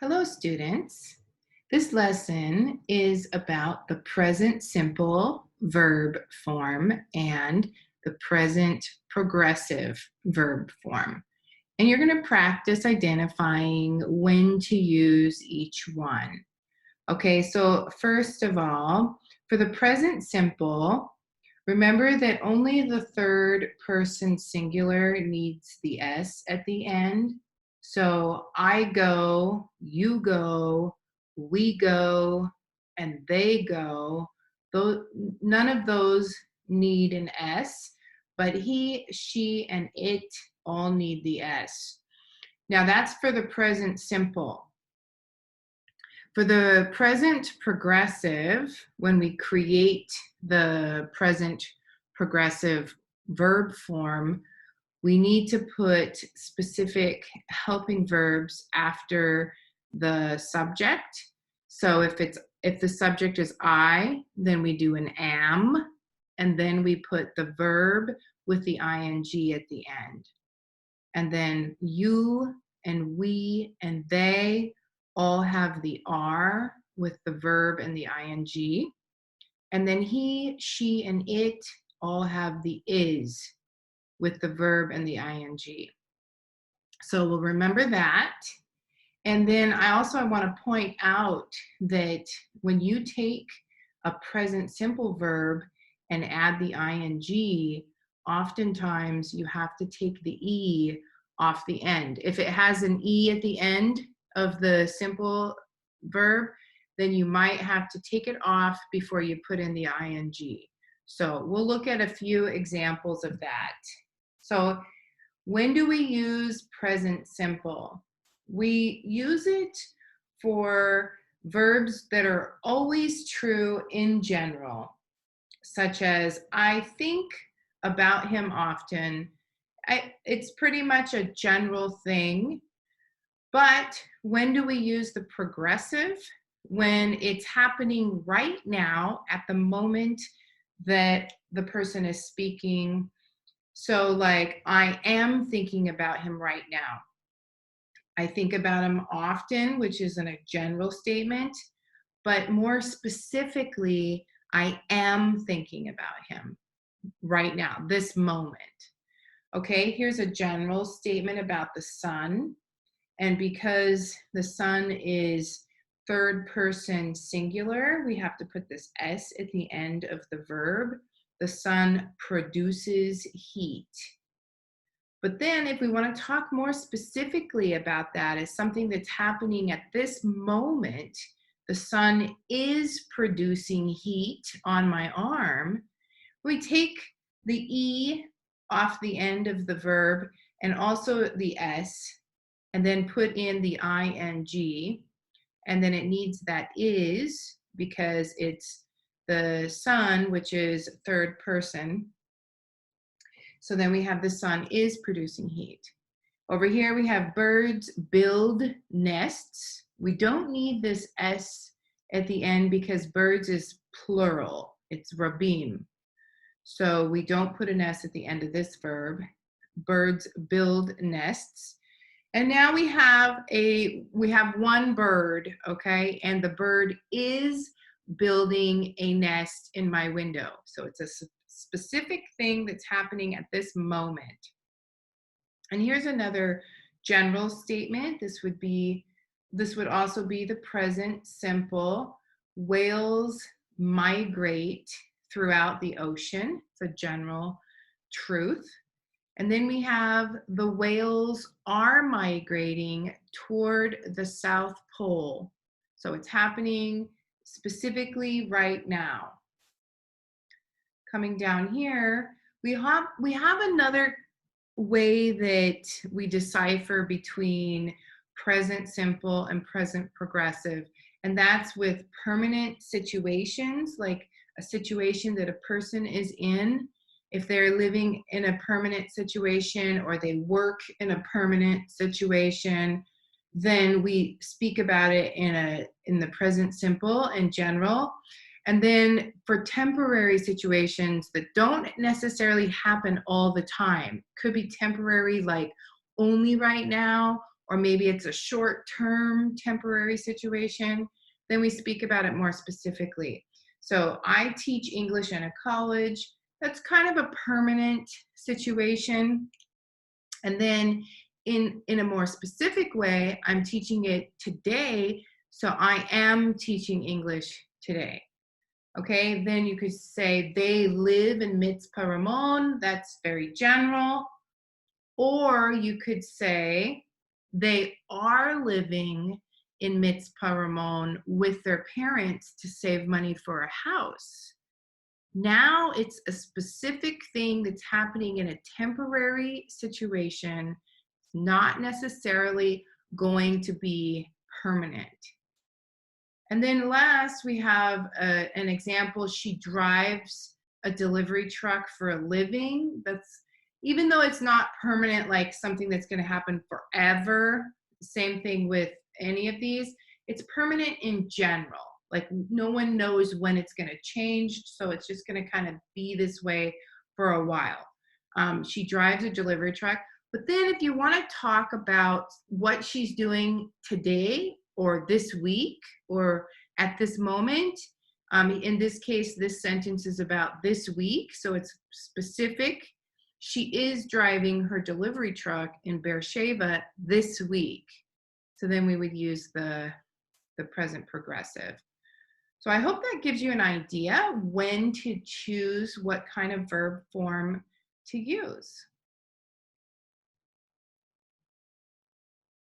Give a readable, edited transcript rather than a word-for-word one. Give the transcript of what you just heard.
Hello, students. This lesson is about the present simple verb form and the present progressive verb form. And you're going to practice identifying when to use each one. Okay, so first of all, for the present simple, remember that only the third person singular needs the S at the end. So I go, you go, we go, and they go. None of those need an S, but he, she, and it all need the S. Now that's for the present simple. For the present progressive, when we create the present progressive verb form, we need to put specific helping verbs after the subject. So if the subject is I, then we do an am, and then we put the verb with the ing at the end. And then you and we and they all have the R with the verb and the ing. And then he, she, and it all have the is with the verb and the ing. So we'll remember that. And then I want to point out that when you take a present simple verb and add the ing, oftentimes you have to take the E off the end. If it has an E at the end of the simple verb, then you might have to take it off before you put in the ing. So we'll look at a few examples of that. So when do we use present simple? We use it for verbs that are always true in general, such as I think about him often. It's pretty much a general thing. But when do we use the progressive? When it's happening right now at the moment that the person is speaking. So like, I am thinking about him right now. I think about him often, which isn't a general statement, but more specifically, I am thinking about him right now, this moment. Okay, here's a general statement about the sun. And because the sun is third person singular, we have to put this S at the end of the verb. The sun produces heat. But then if we want to talk more specifically about that as something that's happening at this moment, the sun is producing heat on my arm, we take the E off the end of the verb and also the S, and then put in the ing, and then it needs that is because it's the sun, which is third person. So then we have the sun is producing heat. Over here we have birds build nests. We don't need this S at the end because birds is plural. It's rabim. So we don't put an S at the end of this verb. Birds build nests. And now we have one bird, okay? And the bird is building a nest in my window. So it's a specific thing that's happening at this moment. And here's another general statement. This would also be the present simple. Whales migrate throughout the ocean. It's a general truth. And then we have the whales are migrating toward the South Pole. So it's happening specifically right now. Coming down here, we have another way that we decipher between present simple and present progressive, and that's with permanent situations, like a situation that a person is in. If they're living in a permanent situation or they work in a permanent situation, then we speak about it in the present simple in general. And then for temporary situations that don't necessarily happen all the time, could be temporary, like only right now, or maybe it's a short-term temporary situation, then we speak about it more specifically. So I teach English in a college. That's kind of a permanent situation. And then in a more specific way, I'm teaching it today. So I am teaching English today. Okay, then you could say they live in Mitzpah Ramon. That's very general. Or you could say they are living in Mitzpah Ramon with their parents to save money for a house. Now it's a specific thing that's happening in a temporary situation, not necessarily going to be permanent. And then last, we have an example. She drives a delivery truck for a living. That's, even though it's not permanent, like something that's going to happen forever, same thing with any of these, it's permanent in general. Like no one knows when it's going to change, so it's just going to kind of be this way for a while. She drives a delivery truck. But then if you want to talk about what she's doing today or this week or at this moment, in this case, this sentence is about this week, so it's specific. She is driving her delivery truck in Beersheba this week. So then we would use the present progressive. So I hope that gives you an idea when to choose what kind of verb form to use.